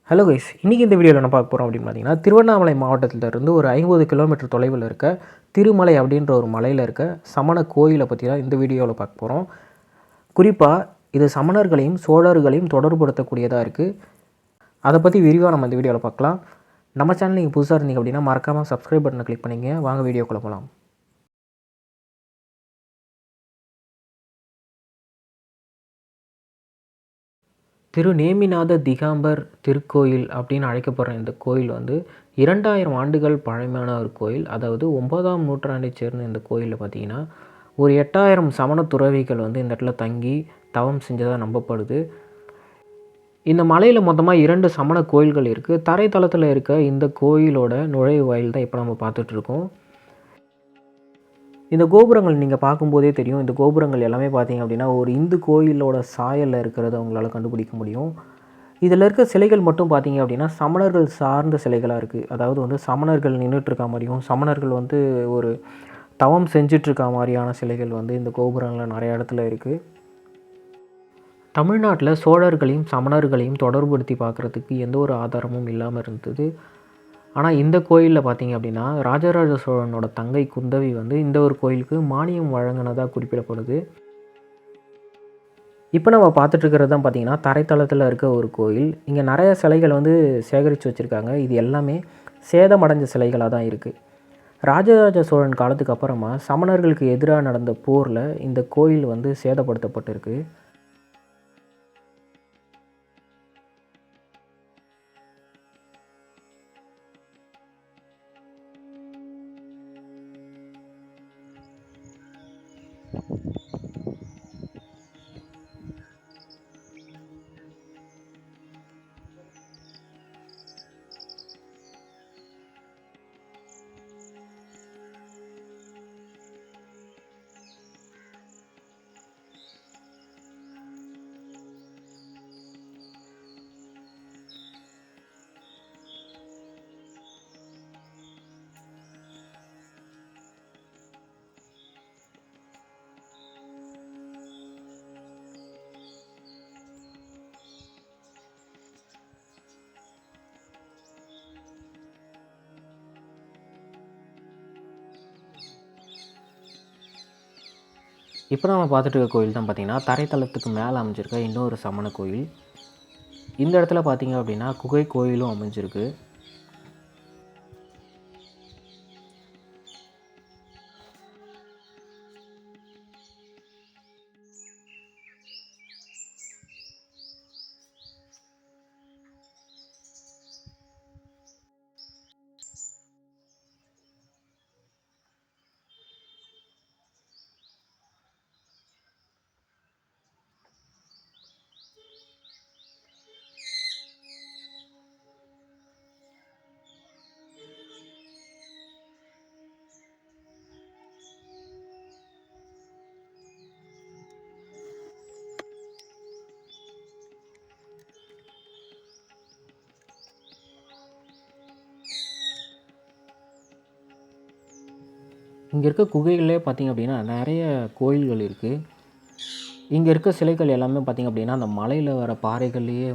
Hello guys, இன்றைக்கி இந்த வீடியோவில் என்ன பார்க்க போகிறோம் அப்படின்னு பார்த்தீங்கன்னா, திருவண்ணாமலை மாவட்டத்திலிருந்து ஒரு 50 கிலோமீட்டர் தொலைவில் இருக்க திருமலை அப்படின்ற ஒரு மலையில் இருக்க சமண கோயிலை பற்றி தான் இந்த வீடியோவில் பார்க்க போகிறோம். குறிப்பாக இது சமணர்களையும் சோழர்களையும் தொடர்புபடுத்தக்கூடியதாக இருக்குது. அதை பற்றி விரிவாக நம்ம இந்த வீடியோவில் பார்க்கலாம். நம்ம சேனல் நீங்கள் புதுசாக இருந்தீங்க அப்படின்னா மறக்காமல் சப்ஸ்கிரைப் பட்டனை கிளிக் பண்ணிங்க. வாங்க வீடியோக்குள்ளே போகலாம். திரு நேமிநாத திகாம்பர் திருக்கோயில் அப்படின்னு அழைக்கப்படுற இந்த கோயில் 2000 ஆண்டுகள் பழமையான ஒரு கோயில். அதாவது 9ஆம் நூற்றாண்டைச் சேர்ந்த இந்த கோயிலில் பார்த்திங்கன்னா ஒரு 8000 சமண துறவிகள் இந்த இடத்துல தங்கி தவம் செஞ்சதாக நம்பப்படுது. இந்த மலையில் மொத்தமாக 2 சமண கோயில்கள் இருக்குது. தரைத்தளத்தில் இருக்க இந்த கோயிலோட நுழைவு வாயில் தான் இப்போ நம்ம பார்த்துட்ருக்கோம். இந்த கோபுரங்கள் நீங்கள் பார்க்கும்போதே தெரியும். இந்த கோபுரங்கள் எல்லாமே பார்த்தீங்க அப்படின்னா ஒரு இந்து கோயிலோட சாயலில் இருக்கிறத அவங்களால கண்டுபிடிக்க முடியும். இதில் இருக்க சிலைகள் மட்டும் பார்த்தீங்க அப்படின்னா சமணர்கள் சார்ந்த சிலைகளாக இருக்குது. அதாவது சமணர்கள் நின்றுட்டுருக்க மாதிரியும் சமணர்கள் ஒரு தவம் செஞ்சிட்ருக்க மாதிரியான சிலைகள் இந்த கோபுரங்களில் நிறைய இடத்துல இருக்குது. தமிழ்நாட்டில் சோழர்களையும் சமணர்களையும் தொடர்புபடுத்தி பார்க்குறதுக்கு எந்த ஒரு ஆதாரமும் இல்லாமல் இருந்தது. ஆனால் இந்த கோயிலில் பார்த்திங்க அப்படின்னா ராஜராஜ சோழனோட தங்கை குந்தவி இந்த ஒரு கோயிலுக்கு மானியம் வழங்கினதாக குறிப்பிடப்படுது. இப்போ நம்ம பார்த்துட்ருக்கிறது தான் பார்த்திங்கன்னா தரைத்தளத்தில் இருக்க ஒரு கோயில். இங்கே நிறைய சிலைகள் சேகரித்து வச்சுருக்காங்க. இது எல்லாமே சேதமடைஞ்ச சிலைகளாக தான் இருக்குது. ராஜராஜ சோழன் காலத்துக்கு அப்புறமா சமணர்களுக்கு எதிராக நடந்த போரில் இந்த கோயில் சேதப்படுத்தப்பட்டிருக்கு. இப்போ நம்ம பார்த்துட்டு இருக்க கோயில் தான் பார்த்திங்கன்னா தரைத்தளத்துக்கு மேலே அமைஞ்சிருக்க இன்னொரு சமண கோயில். இந்த இடத்துல பார்த்திங்க அப்படின்னா குகை கோயிலும் அமைஞ்சிருக்கு. இங்கே இருக்க குகைகளே பார்த்திங்க அப்படின்னா நிறைய கோயில்கள் இருக்குது. இங்கே இருக்க சிலைகள் எல்லாமே பார்த்திங்க அப்படின்னா அந்த மலையில் வர பாறைகள்லேயே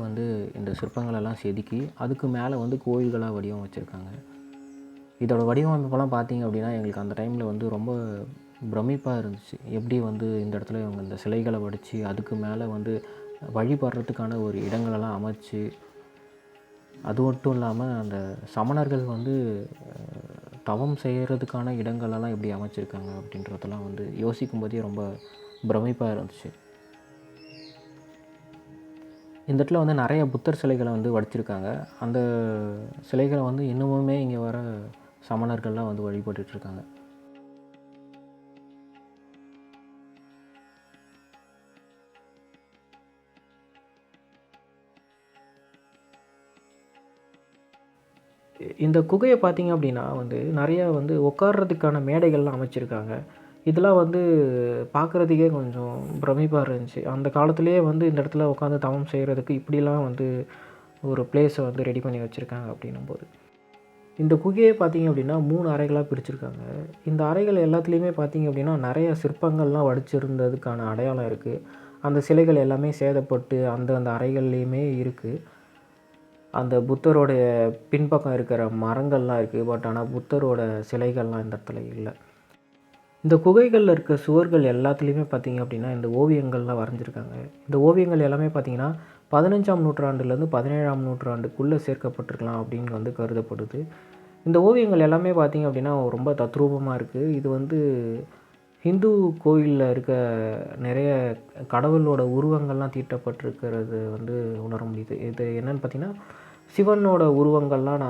இந்த சிற்பங்களெல்லாம் செதுக்கி அதுக்கு மேலே கோயில்களாக வடிவம் வச்சுருக்காங்க. இதோட வடிவமைப்பெல்லாம் பார்த்திங்க அப்படின்னா எங்களுக்கு அந்த டைமில் ரொம்ப பிரமிப்பாக இருந்துச்சு. எப்படி இந்த இடத்துல இவங்க இந்த சிலைகளை வடித்து அதுக்கு மேலே வழிபடுறதுக்கான ஒரு இடங்களெல்லாம் அமைச்சு, அது மட்டும் இல்லாமல் அந்த சமணர்கள் தவம் செய்கிறதுக்கான இடங்களெல்லாம் எப்படி அமைச்சிருக்காங்க அப்படின்றதெல்லாம் யோசிக்கும் போதே ரொம்ப பிரமிப்பாக இருந்துச்சு. இந்த இடத்துல நிறைய புத்தர் சிலைகளை வடிச்சிருக்காங்க. அந்த சிலைகளை இன்னுமுமே இங்கே வர சமணர்கள்லாம் வழிபட்டுருக்காங்க. இந்த குகையை பார்த்திங்க அப்படின்னா நிறையா உட்கார்றதுக்கான மேடைகள்லாம் அமைச்சிருக்காங்க. இதெல்லாம் பார்க்குறதுக்கே கொஞ்சம் பிரமிப்பாக இருந்துச்சு. அந்த காலத்திலேயே இந்த இடத்துல உட்காந்து தவம் செய்கிறதுக்கு இப்படிலாம் ஒரு பிளேஸை ரெடி பண்ணி வச்சுருக்காங்க அப்படின்னும்போது. இந்த குகையை பார்த்திங்க அப்படின்னா 3 அறைகளாக பிரிச்சுருக்காங்க. இந்த அறைகள் எல்லாத்துலேயுமே பார்த்திங்க அப்படின்னா நிறைய சிற்பங்கள்லாம் வடிச்சிருந்ததுக்கான அடையாளம் இருக்குது. அந்த சிலைகள் எல்லாமே சேதப்பட்டு அந்த அறைகள்லேயுமே இருக்குது. அந்த புத்தருடைய பின்பக்கம் இருக்கிற மரங்கள்லாம் இருக்குது. பட் ஆனால் புத்தரோட சிலைகள்லாம் இந்த இடத்துல இல்லை. இந்த குகைகளில் இருக்க சுவர்கள் எல்லாத்துலேயுமே பார்த்திங்க அப்படின்னா இந்த ஓவியங்கள்லாம் வரைஞ்சிருக்காங்க. இந்த ஓவியங்கள் எல்லாமே பார்த்திங்கன்னா 15ஆம் நூற்றாண்டுலேருந்து 17ஆம் நூற்றாண்டுக்குள்ளே சேர்க்கப்பட்டிருக்கலாம் அப்படின்னு வந்து கருதப்படுது. இந்த ஓவியங்கள் எல்லாமே பார்த்திங்க அப்படின்னா ரொம்ப தத்ரூபமாக இருக்குது. இது வந்து ஹிந்து கோயிலில் இருக்க நிறைய கடவுளோட உருவங்கள்லாம் தீட்டப்பட்டிருக்கிறது வந்து உணர முடியுது. இது என்னென்னு பார்த்திங்கன்னா சிவனோட உருவங்கள்லாம்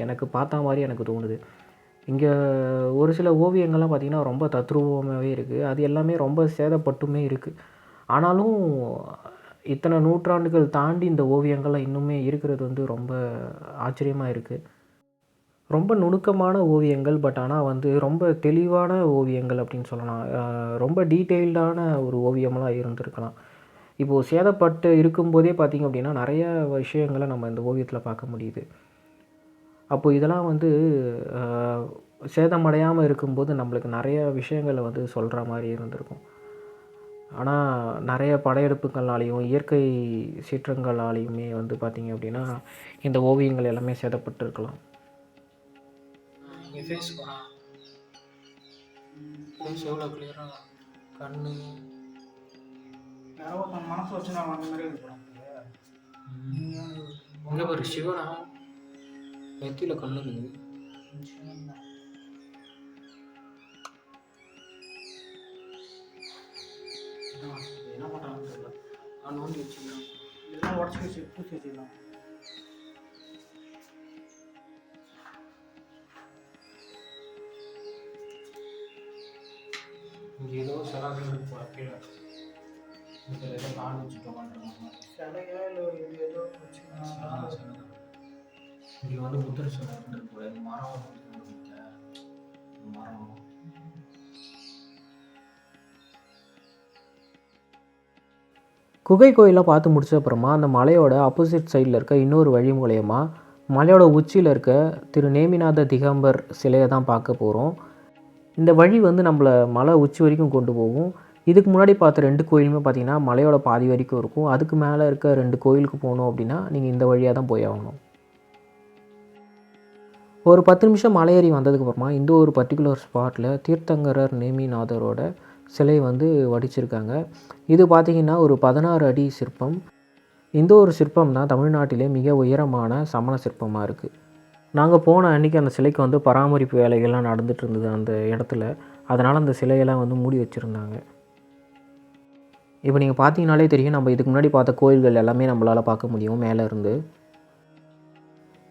எனக்கு பார்த்த மாதிரி எனக்கு தோணுது. இங்கே ஒரு சில ஓவியங்கள்லாம் பார்த்திங்கன்னா ரொம்ப தத்ரூபமாகவே இருக்குது. அது எல்லாமே ரொம்ப சேதப்பட்டுமே இருக்குது. ஆனாலும் இத்தனை நூற்றாண்டுகள் தாண்டி இந்த ஓவியங்கள்லாம் இன்னுமே இருக்கிறது வந்து ரொம்ப ஆச்சரியமாக இருக்குது. ரொம்ப நுணுக்கமான ஓவியங்கள். பட் ஆனால் வந்து ரொம்ப தெளிவான ஓவியங்கள் அப்படின்னு சொல்லலாம். ரொம்ப டீட்டெயில்டான ஒரு ஓவியமெல்லாம் இருந்திருக்கலாம். இப்போது சேதப்பட்டு இருக்கும்போதே பார்த்திங்க அப்படின்னா நிறைய விஷயங்களை நம்ம இந்த ஓவியத்தில் பார்க்க முடியுது. அப்போது இதெல்லாம் வந்து சேதமடையாமல் இருக்கும்போது நம்மளுக்கு நிறைய விஷயங்களை வந்து சொல்கிற மாதிரி இருந்திருக்கும். ஆனால் நிறைய படையெடுப்புகளாலேயும் இயற்கை சீற்றங்களாலேயுமே வந்து பார்த்திங்க அப்படின்னா இந்த ஓவியங்கள் எல்லாமே சேதப்பட்டிருக்கலாம். எவ்வளோ கிளியராக கண்ணு மனசு வச்சு நான் அந்த மாதிரி இங்கே ஒரு சிவனா நெத்தியில் கண்ணு இருக்குது. என்ன பண்ணுறாங்கன்னு தெரியல. நான் நோண்டி வச்சுக்கலாம், இதெல்லாம் உடச்சி வச்சு பூச்சி வச்சுக்கலாம். இங்கே ஏதோ சிலைகள் இருக்கு கீழே. இதில் ஏதோ கால் வச்சுட்டு உட்காந்துருக்காங்க. சிலையா இல்லை ஏதோ வச்சுக்கலாம். இங்கே வந்து புத்தர் சிலை இருந்துருக்கூட இந்த மரம் மரம் குகை கோயிலை பார்த்து முடிச்ச அப்புறமா அந்த மலையோட ஆப்போசிட் சைடில் இருக்க இன்னொரு வழி மூலயமா மலையோட உச்சியில் இருக்க திரு நேமிநாத திகம்பர் சிலையை தான் பார்க்க போகிறோம். இந்த வழி வந்து நம்மளை மலை உச்சி வரைக்கும் கொண்டு போகும். இதுக்கு முன்னாடி பார்த்த 2 கோயிலுமே பார்த்திங்கன்னா மலையோட பாதி வரைக்கும் இருக்கும். அதுக்கு மேலே இருக்க 2 கோயிலுக்கு போகணும் அப்படின்னா நீங்கள் இந்த வழியாக தான் போய் ஆகணும். ஒரு 10 நிமிஷம் மலை ஏறி வந்ததுக்கப்புறமா இந்த ஒரு பர்டிகுலர் ஸ்பாட்டில் தீர்த்தங்கரர் நேமிநாதரோட சிலை வந்து வடிச்சிருக்காங்க. இது பார்த்திங்கன்னா ஒரு 16 அடி சிற்பம். இந்த ஒரு சிற்பம் தான் தமிழ்நாட்டிலே மிக உயரமான சமண சிற்பமாக இருக்குது. நாங்கள் போன அன்றைக்கி அந்த சிலைக்கு வந்து பராமரிப்பு வேலைகள்லாம் நடந்துகிட்டு இருந்தது அந்த இடத்துல. அதனால் அந்த சிலையெல்லாம் வந்து மூடி வச்சுருந்தாங்க. இப்போ நீங்கள் பார்த்தீங்கனாலே தெரியும், நம்ம இதுக்கு முன்னாடி பார்த்த கோயில்கள் எல்லாமே நம்மளால் பார்க்க முடியும் மேலே இருந்து.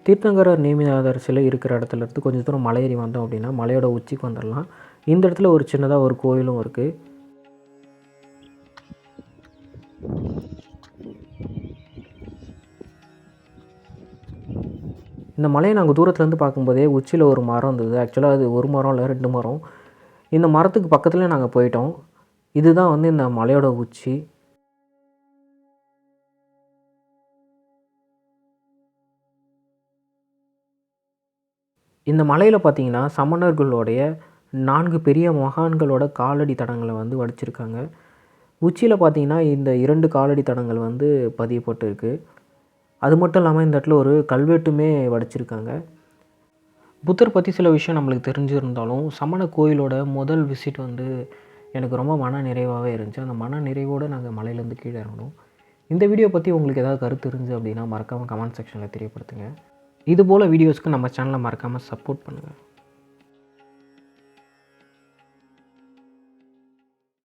தீர்த்தங்கரர் நேமிநாதர் சிலை இருக்கிற இடத்துலேருந்து கொஞ்சம் தூரம் மலை ஏறி வந்தோம் அப்படின்னா மலையோட உச்சிக்கு வந்துடலாம். இந்த இடத்துல ஒரு சின்னதாக ஒரு கோயிலும் இருக்குது. இந்த மலையை நாங்கள் தூரத்துலேருந்து பார்க்கும்போதே உச்சியில் ஒரு மரம் இருந்தது. ஆக்சுவலாக அது ஒரு மரம் இல்லை, 2 மரம். இந்த மரத்துக்கு பக்கத்துலேயே நாங்கள் போயிட்டோம். இதுதான் வந்து இந்த மலையோட உச்சி. இந்த மலையில் பார்த்திங்கன்னா சமணர்களுடைய 4 பெரிய மகான்களோட காலடி தடங்களை வந்து வடிச்சிருக்காங்க. உச்சியில் பார்த்திங்கன்னா இந்த 2 காலடி தடங்கள் வந்து பதியப்பட்டிருக்கு. அது மட்டும் இல்லாமல் இந்த இடத்துல ஒரு கல்வெட்டுமே வடிச்சிருக்காங்க. புத்தர் பற்றி சில விஷயம் நம்மளுக்கு தெரிஞ்சிருந்தாலும் சமண கோயிலோட முதல் விசிட் வந்து எனக்கு ரொம்ப மன நிறைவாகவே இருந்துச்சு. அந்த மன நிறைவோடு நாங்கள் மலையிலேருந்து கீழே இறங்கணும். இந்த வீடியோ பற்றி உங்களுக்கு ஏதாவது கருத்து இருந்துச்சு அப்படின்னா மறக்காமல் கமெண்ட் செக்ஷனில் தெரியப்படுத்துங்க. இதுபோல் வீடியோஸ்க்கு நம்ம சேனலை மறக்காமல் சப்போர்ட் பண்ணுங்கள்.